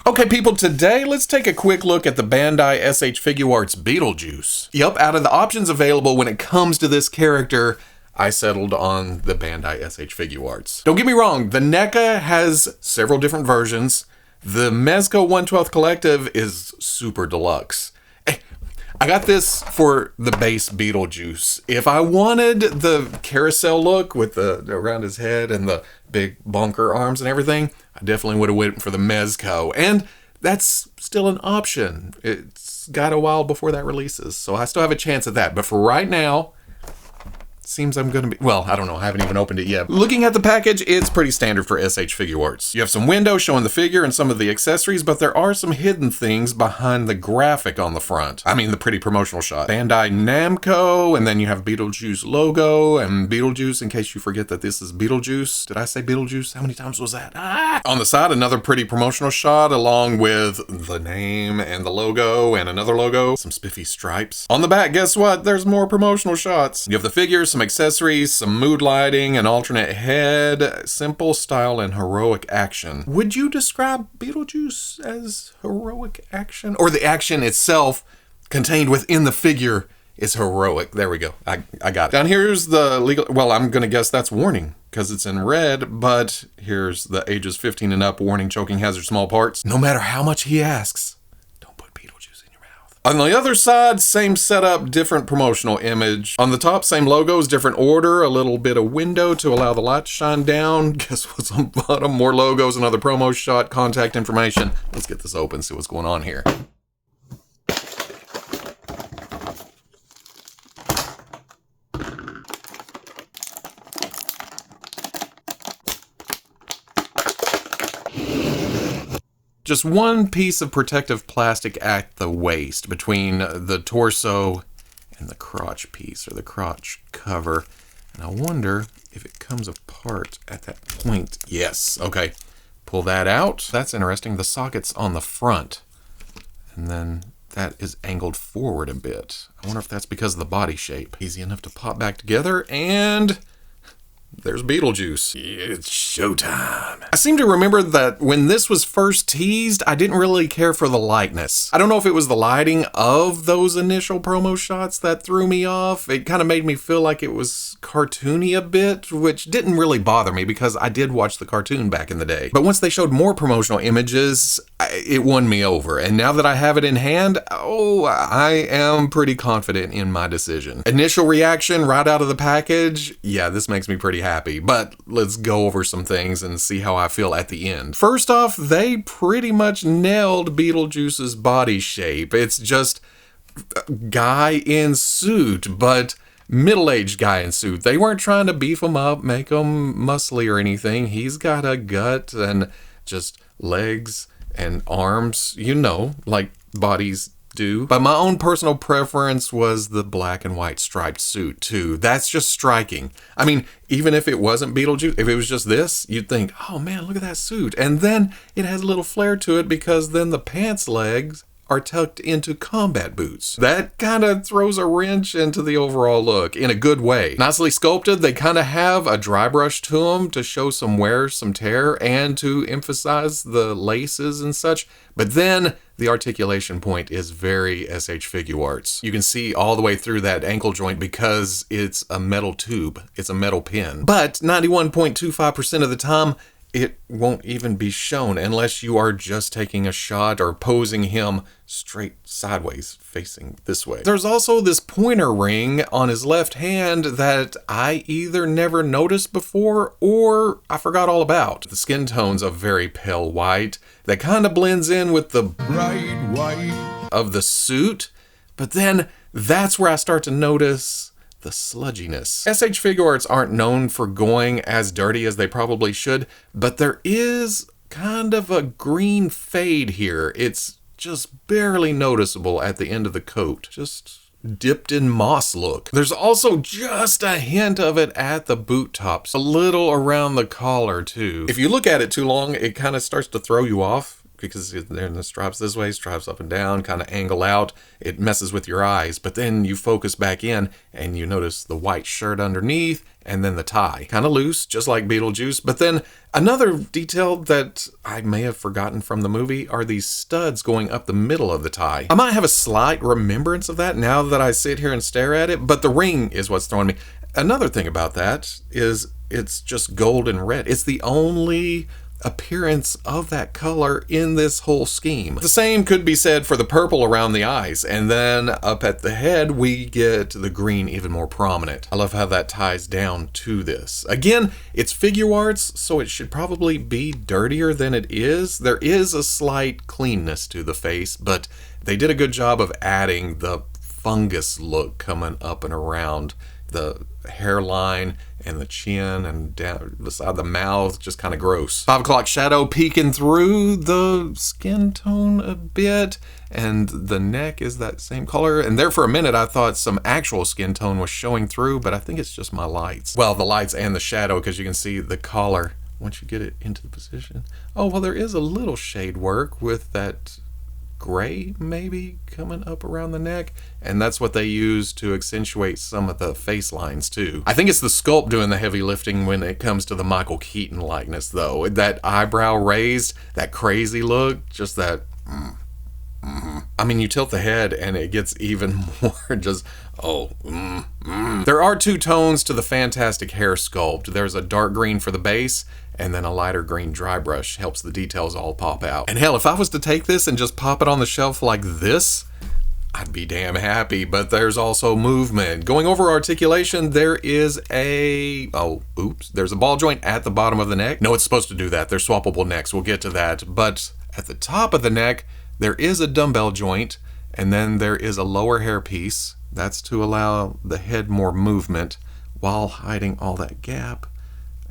Okay, people, today let's take a quick look at the Bandai S.H. Figuarts Beetlejuice. Yep, out of the options available when it comes to this character, I settled on the Bandai S.H. Figuarts. Don't get me wrong, the NECA has several different versions. The Mezco 1/12 Collective is super deluxe. I got this for the base Beetlejuice. If I wanted the carousel look with the around his head and the big bonker arms and everything, I definitely would have went for the Mezco. And that's still an option. It's got a while before that releases, so I still have a chance at that. But for right now, seems I'm gonna be, well, I don't know, I haven't even opened it yet. Looking at the package, it's pretty standard for S.H. Figuarts. You have some windows showing the figure and some of the accessories, but there are some hidden things behind the graphic on the front. I mean, the pretty promotional shot. Bandai Namco, and then you have Beetlejuice logo, and Beetlejuice, in case you forget that this is Beetlejuice. Did I say Beetlejuice? How many times was that? Ah! On the side, another pretty promotional shot, along with the name and the logo, and another logo, some spiffy stripes. On the back, guess what? There's more promotional shots. You have the figures, some accessories, some mood lighting, an alternate head, simple style, and heroic action. Would you describe Beetlejuice as heroic action? Or the action itself contained within the figure is heroic? There we go. I got it. Down here's the legal, well, I'm gonna guess that's warning because it's in red, but here's the ages 15 and up warning, choking hazard, small parts. No matter how much he asks, on the other side, same setup, different promotional image. On the top, same logos, different order, a little bit of window to allow the light to shine down. Guess what's on the bottom? More logos, another promo shot, contact information. Let's get this open, see what's going on here. Just one piece of protective plastic at the waist between the torso and the crotch piece, or the crotch cover. And I wonder if it comes apart at that point. Yes, okay. Pull that out. That's interesting. The socket's on the front. And then that is angled forward a bit. I wonder if that's because of the body shape. Easy enough to pop back together, and there's Beetlejuice. It's showtime. I seem to remember that when this was first teased, I didn't really care for the likeness. I don't know if it was the lighting of those initial promo shots that threw me off. It kind of made me feel like it was cartoony a bit, which didn't really bother me because I did watch the cartoon back in the day. But once they showed more promotional images, it won me over. And now that I have it in hand, oh, I am pretty confident in my decision. Initial reaction right out of the package, yeah, this makes me pretty happy, but let's go over some things and see how I feel at the end. First off, they pretty much nailed Beetlejuice's body shape. It's just a guy in suit, but middle-aged guy in suit. They weren't trying to beef him up, make him muscly or anything. He's got a gut and just legs and arms, you know, like bodies do. But my own personal preference was the black and white striped suit too. That's just striking. I mean, even if it wasn't Beetlejuice, if it was just this, you'd think, oh man, look at that suit. And then it has a little flair to it because then the pants legs are tucked into combat boots. That kind of throws a wrench into the overall look in a good way. Nicely sculpted, they kind of have a dry brush to them to show some wear, some tear, and to emphasize the laces and such. But then the articulation point is very S.H. Figuarts. You can see all the way through that ankle joint because it's a metal tube. It's a metal pin. But 91.25% of the time, it won't even be shown unless you are just taking a shot or posing him straight sideways, facing this way. There's also this pointer ring on his left hand that I either never noticed before or I forgot all about. The skin tone's a very pale white that kind of blends in with the bright white of the suit, but then that's where I start to notice the sludginess. S.H. Figuarts aren't known for going as dirty as they probably should, but there is kind of a green fade here. It's just barely noticeable at the end of the coat. Just dipped in moss look. There's also just a hint of it at the boot tops, a little around the collar too. If you look at it too long, it kind of starts to throw you off. because they're in the stripes this way, stripes up and down, kind of angle out. It messes with your eyes, but then you focus back in and you notice the white shirt underneath and then the tie. Kind of loose, just like Beetlejuice. But then another detail that I may have forgotten from the movie are these studs going up the middle of the tie. I might have a slight remembrance of that now that I sit here and stare at it, but the ring is what's throwing me. Another thing about that is it's just gold and red. It's the only appearance of that color in this whole scheme. The same could be said for the purple around the eyes, and then up at the head we get the green even more prominent. I love how that ties down to this. Again, it's Figuarts, so it should probably be dirtier than it is. There is a slight cleanness to the face, but they did a good job of adding the fungus look coming up and around the hairline and the chin and down beside the mouth. Just kind of gross. 5 o'clock shadow peeking through the skin tone a bit, and the neck is that same color. And there for a minute I thought some actual skin tone was showing through, but I think it's just my lights. Well, the lights and the shadow, because you can see the collar once you get it into the position. Oh, well, there is a little shade work with that gray maybe coming up around the neck, and that's what they use to accentuate some of the face lines too. I think it's the sculpt doing the heavy lifting when it comes to the Michael Keaton likeness though. That eyebrow raised, that crazy look, just that I mean, you tilt the head and it gets even more just There are 2 tones to the fantastic hair sculpt. There's a dark green for the base, and then a lighter green dry brush helps the details all pop out. And hell, if I was to take this and just pop it on the shelf like this, I'd be damn happy. But there's also movement. Going over articulation, there is a there's a ball joint at the bottom of the neck. No, it's supposed to do that. They're swappable necks. We'll get to that. But at the top of the neck, there is a dumbbell joint, and then there is a lower hair piece. That's to allow the head more movement while hiding all that gap.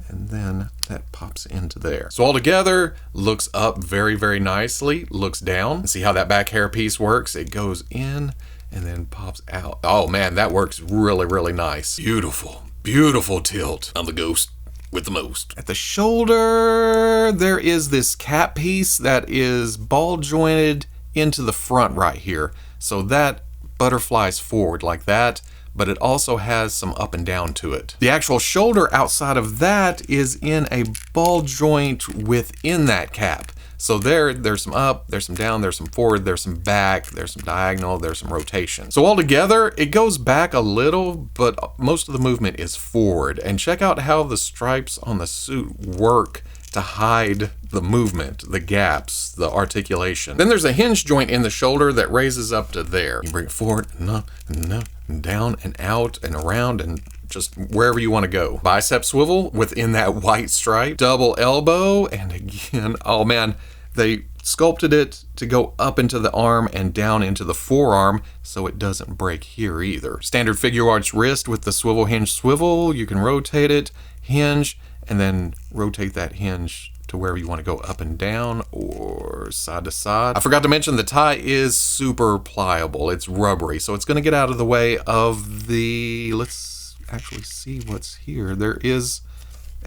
And then that pops into there. So all together, looks up very, very nicely, looks down. See how that back hair piece works? It goes in and then pops out. Oh man, that works really, really nice. Beautiful, beautiful tilt. I'm the ghost with the most. At the shoulder, there is this cap piece that is ball jointed into the front right here. So that butterflies forward like that, but it also has some up and down to it. The actual shoulder outside of that is in a ball joint within that cap. So there's some up, there's some down, there's some forward, there's some back, there's some diagonal, there's some rotation. So altogether, it goes back a little, but most of the movement is forward. And check out how the stripes on the suit work to hide the movement, the gaps, the articulation. Then there's a hinge joint in the shoulder that raises up to there. You bring it forward and up and up and down and out and around and just wherever you want to go. Bicep swivel within that white stripe. Double elbow, and again, oh man, they sculpted it to go up into the arm and down into the forearm so it doesn't break here either. Standard Figuarts wrist with the swivel hinge swivel. You can rotate it, hinge, and then rotate that hinge to wherever you want to go, up and down or side to side. I forgot to mention the tie is super pliable. It's rubbery, so it's going to get out of the way of the, let's actually see what's here. There is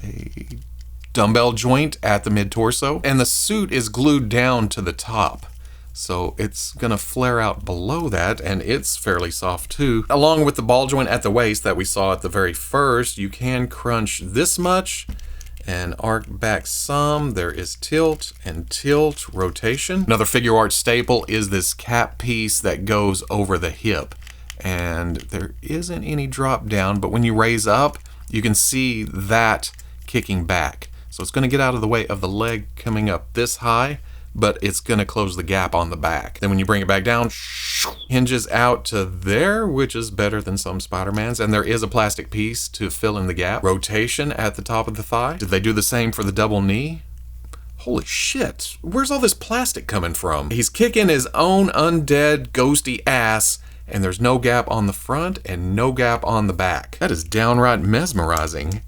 a dumbbell joint at the mid-torso, and the suit is glued down to the top. So it's gonna flare out below that, and it's fairly soft too. Along with the ball joint at the waist that we saw at the very first, you can crunch this much and arc back some. There is tilt and tilt, rotation. Another Figuarts staple is this cap piece that goes over the hip. And there isn't any drop down, but when you raise up, you can see that kicking back. So it's gonna get out of the way of the leg coming up this high, but it's going to close the gap on the back. Then when you bring it back down, hinges out to there, which is better than some Spider-Mans, and there is a plastic piece to fill in the gap. Rotation at the top of the thigh. Did they do the same for the double knee? Holy shit, where's all this plastic coming from? He's kicking his own undead ghosty ass, and there's no gap on the front and no gap on the back. That is downright mesmerizing.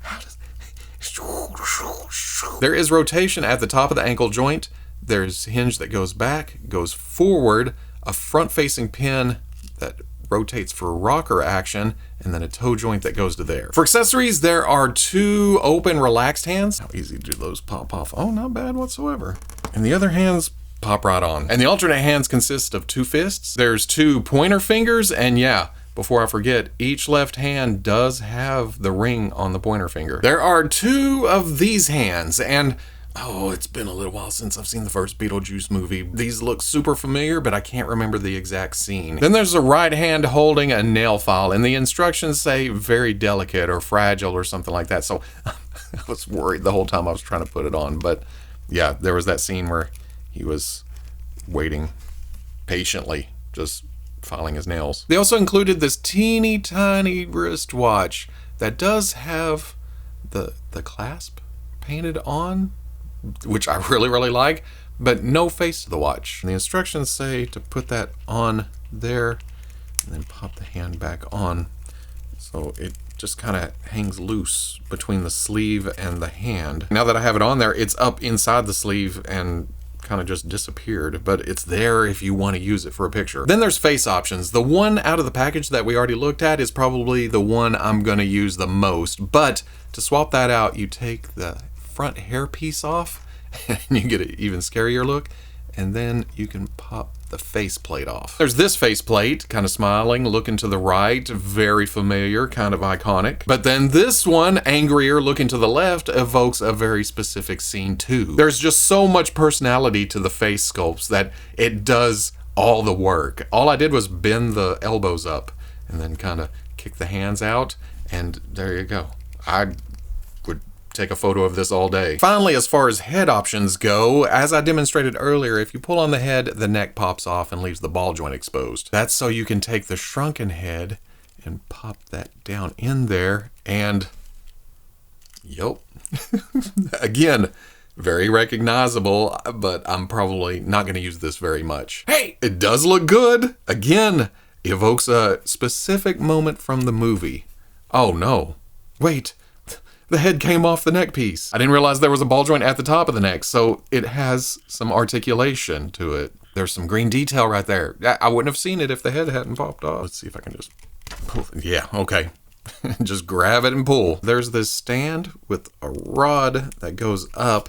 There is rotation at the top of the ankle joint. There's hinge that goes back, goes forward, a front-facing pin that rotates for rocker action, and then a toe joint that goes to there. For accessories, there are 2 open, relaxed hands. How easy do those pop off? Oh, not bad whatsoever. And the other hand's pop right on. And the alternate hands consist of 2 fists. There's 2 pointer fingers, and yeah, before I forget, each left hand does have the ring on the pointer finger. There are 2 of these hands, and oh, it's been a little while since I've seen the first Beetlejuice movie. These look super familiar, but I can't remember the exact scene. Then there's a right hand holding a nail file, and the instructions say very delicate or fragile or something like that. So I was worried the whole time I was trying to put it on. But yeah, there was that scene where he was waiting patiently, just filing his nails. They also included this teeny tiny wristwatch that does have the clasp painted on, which I really like, but no face to the watch. And the instructions say to put that on there and then pop the hand back on, so it just kind of hangs loose between the sleeve and the hand. Now that I have it on there, it's up inside the sleeve and kind of just disappeared, but it's there if you want to use it for a picture. Then there's face options. The one out of the package that we already looked at is probably the one I'm going to use the most, but to swap that out, you take the front hair piece off and you get an even scarier look, and then you can pop the faceplate off. There's this faceplate, kind of smiling, looking to the right, very familiar, kind of iconic. But then this one, angrier, looking to the left, evokes a very specific scene too. There's just so much personality to the face sculpts that it does all the work. All I did was bend the elbows up and then kind of kick the hands out, and there you go. I would take a photo of this all day. Finally, as far as head options go, as I demonstrated earlier, if you pull on the head, the neck pops off and leaves the ball joint exposed. That's so you can take the shrunken head and pop that down in there, and yep. Again, very recognizable, but I'm probably not going to use this very much. Hey, it does look good. Again, evokes a specific moment from the movie. Oh no, wait. The head came off the neck piece. I didn't realize there was a ball joint at the top of the neck, so it has some articulation to it. There's some green detail right there. I wouldn't have seen it if the head hadn't popped off. Let's see if I can just pull it. Yeah, okay. Just grab it and pull. There's this stand with a rod that goes up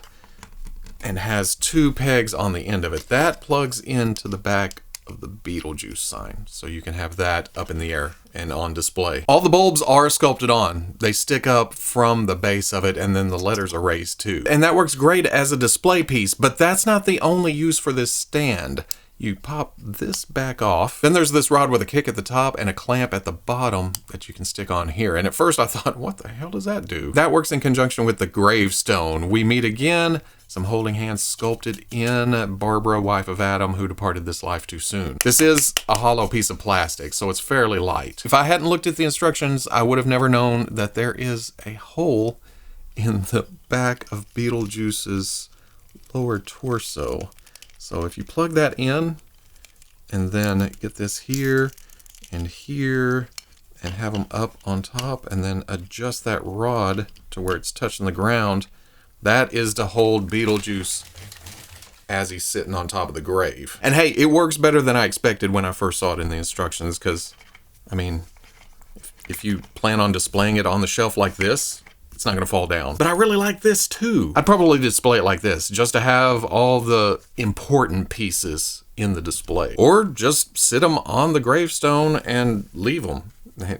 and has 2 pegs on the end of it. That plugs into the back of the Beetlejuice sign, so you can have that up in the air and on display. All the bulbs are sculpted on. They stick up from the base of it, and then the letters are raised too. And that works great as a display piece, but that's not the only use for this stand. You pop this back off. Then there's this rod with a kick at the top and a clamp at the bottom that you can stick on here. And at first I thought, what the hell does that do? That works in conjunction with the gravestone. We meet again, some holding hands sculpted in Barbara, wife of Adam, who departed this life too soon. This is a hollow piece of plastic, so it's fairly light. If I hadn't looked at the instructions, I would have never known that there is a hole in the back of Beetlejuice's lower torso. So if you plug that in and then get this here and here and have them up on top and then adjust that rod to where it's touching the ground, that is to hold Beetlejuice as he's sitting on top of the grave. And hey, it works better than I expected when I first saw it in the instructions, because, I mean, if you plan on displaying it on the shelf like this, it's not going to fall down. But I really like this too. I'd probably display it like this, just to have all the important pieces in the display. Or just sit them on the gravestone and leave them.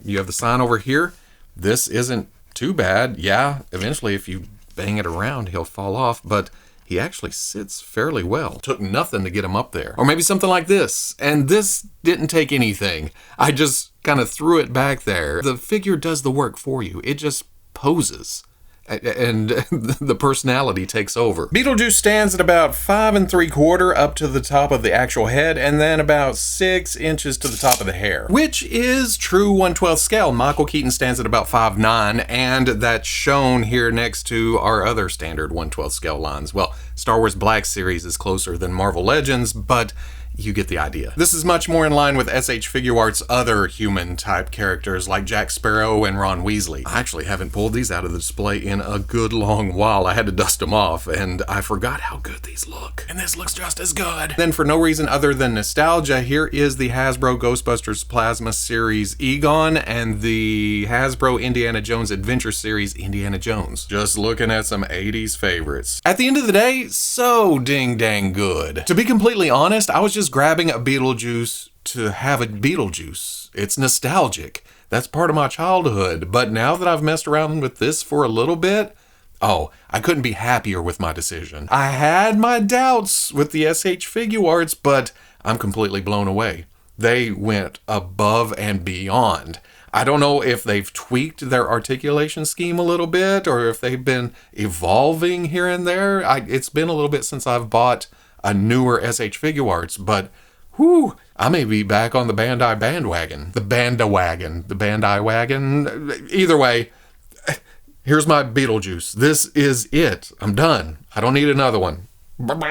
You have the sign over here. This isn't too bad. Yeah, eventually if you bang it around, he'll fall off, but he actually sits fairly well. Took nothing to get him up there. Or maybe something like this. And this didn't take anything. I just kind of threw it back there. The figure does the work for you. It just poses, and the personality takes over. Beetlejuice stands at about 5 3/4 up to the top of the actual head, and then about 6 inches to the top of the hair, which is true 1/12 scale. Michael Keaton stands at about 5'9", and that's shown here next to our other standard 1/12 scale lines. Well, Star Wars Black Series is closer than Marvel Legends, but you get the idea. This is much more in line with S.H. Figuarts' other human-type characters like Jack Sparrow and Ron Weasley. I actually haven't pulled these out of the display in a good long while. I had to dust them off, and I forgot how good these look. And this looks just as good. Then for no reason other than nostalgia, here is the Hasbro Ghostbusters Plasma Series Egon and the Hasbro Indiana Jones Adventure Series Indiana Jones. Just looking at some 80s favorites. At the end of the day, so ding-dang good. To be completely honest, I was just grabbing a Beetlejuice to have a Beetlejuice. It's nostalgic. That's part of my childhood. But now that I've messed around with this for a little bit, oh, I couldn't be happier with my decision. I had my doubts with the S.H. Figuarts, but I'm completely blown away. They went above and beyond. I don't know if they've tweaked their articulation scheme a little bit or if they've been evolving here and there. It's been a little bit since I've bought a newer S.H. Figuarts, but whew, I may be back on the Bandai bandwagon. The Bandai wagon. Either way, here's my Beetlejuice. This is it. I'm done. I don't need another one. When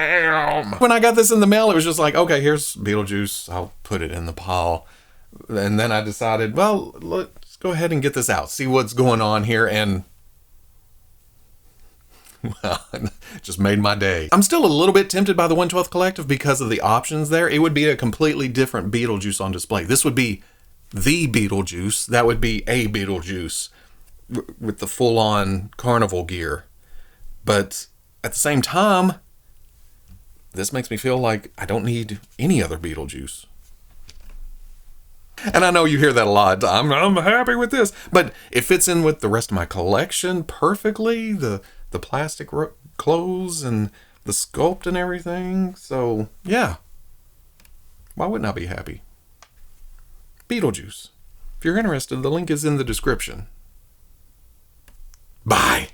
I got this in the mail, it was just like, okay, here's Beetlejuice. I'll put it in the pile. And then I decided, well, let's go ahead and get this out. See what's going on here, and well, it just made my day. I'm still a little bit tempted by the 1/12 Collective because of the options there. It would be a completely different Beetlejuice on display. This would be the Beetlejuice. That would be a Beetlejuice with the full-on carnival gear. But at the same time, this makes me feel like I don't need any other Beetlejuice. And I know you hear that a lot. I'm happy with this. But it fits in with the rest of my collection perfectly. The plastic clothes and the sculpt and everything. So, yeah. Why wouldn't I be happy? Beetlejuice. If you're interested, the link is in the description. Bye.